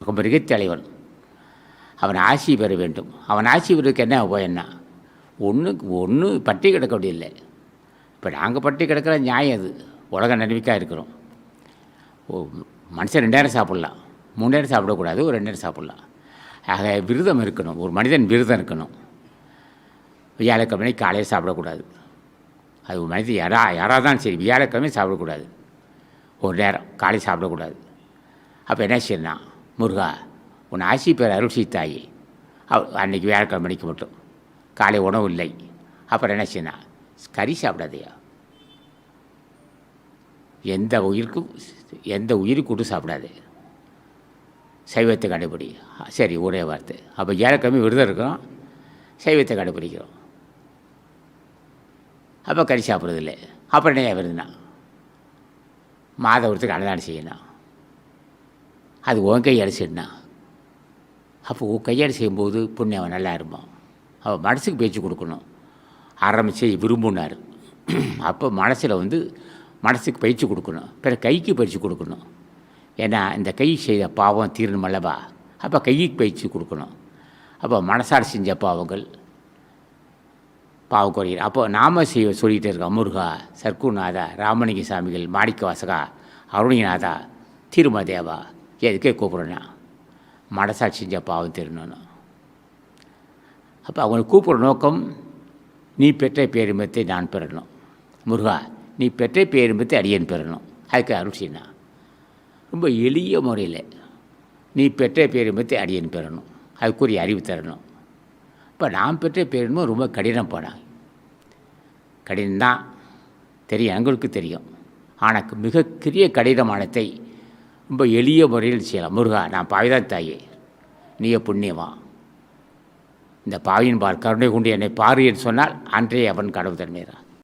மிகத் தலைவன். அவன் ஆசி பெற வேண்டும். அவன் ஆசி பெறதுக்கு என்ன உபாயம்னா, ஒன்று பட்டி கிடக்க வேண்டியதில்லை. இப்போ நாங்கள் பட்டி கிடக்கிற நியாயம் அது. உலக நன்மைக்காக இருக்கிறோம். மனுஷன் 2 நேரம் சாப்பிட்லாம், 3 நேரம் சாப்பிடக்கூடாது, ஒரு 2 நேரம் சாப்பிட்லாம். ஆக விரதம் இருக்கணும். ஒரு மனிதன் விரதம் இருக்கணும். வியாழக்கிழமை காலையில் சாப்பிடக்கூடாது. அது ஒரு மனிதன் யாராக தான் சரி, வியாழக்கிழமை சாப்பிடக்கூடாது. ஒரு நேரம் காலை சாப்பிடக்கூடாது. அப்போ என்ன செய்யணும், முருகா உன் ஆசி பேர் அருள் செய்தாயி, அன்றைக்கி வியாழக்கிழமைக்கு மட்டும் காலை உணவு இல்லை. அப்புறம் என்ன செய்யணும், கறி சாப்பிடாதையா, எந்த உயிருக்கு கூட்டு சாப்பிடாது, சைவத்தை கடைப்பிடி. சரி, ஒரே வார்த்தை. அப்போ வியாழக்கிழமை விரதம் இருக்கிறோம், சைவத்தை கடைப்பிடிக்கிறோம். அப்போ கறி சாப்பிட்றதில்லை. அப்புறம் என்ன விருதுனா, மாதவரத்துக்கு அன்னதானம் செய்யணும். அது உன் கையால் செய்யணும். அப்போ உன் கையால் செய்யும்போது புண்ணியம் நல்லா இருப்பான். அவன் மனசுக்கு பேச்சு கொடுக்கணும். ஆரம்பித்து விரும்புனார். அப்போ மனசுக்கு பயிற்சி கொடுக்கணும். பிறகு கைக்கு பயிற்சி கொடுக்கணும். ஏன்னா இந்த கை செய்த பாவம் தீரணும் அல்லவா. அப்போ கைக்கு பயிற்சி கொடுக்கணும். அப்போ மனசால் செஞ்ச பாவம் குறையும். அப்போ நாம சொல்லிகிட்டே இருக்கோம், முருகா, சர்க்குநாதா, ராமலிங்க சாமிகள், மாணிக்க வாசகா, அருணிநாதா, திருமதேவா. எதுக்கே கூப்பிட்றேன்னா, மனசாட்சி செஞ்ச பாவம் தீரணும்னு. அப்போ அவங்களை கூப்பிட்ற நோக்கம், நீ பெற்ற பேரின்பத்தை நான் பெறணும். முருகா, நீ பெற்ற பேரின்பத்தை அடியேன் பெறணும். அதுக்கு அருள் செய்யணும். ரொம்ப எளிய முறையில் நீ பெற்ற பேரின்பத்தை அடியேன் பெறணும். அதுக்குரிய அறிவு தரணும். இப்போ நான் பெற்ற பேரின்பம் ரொம்ப கடினம் போனாங்க. கடினம்தான் தெரியும், எங்களுக்கு தெரியும். ஆனால் மிக பெரிய கடினமானத்தை ரொம்ப எளிய முறையில் செய்யலாம். முருகா, நான் பாவிதான் தாயே, நீயே புண்ணியமா, இந்த பாவியின் கருணை கொண்டு என்னை பாரு என்று சொன்னால் அன்றே அவன் கடவுள் தன்மையா.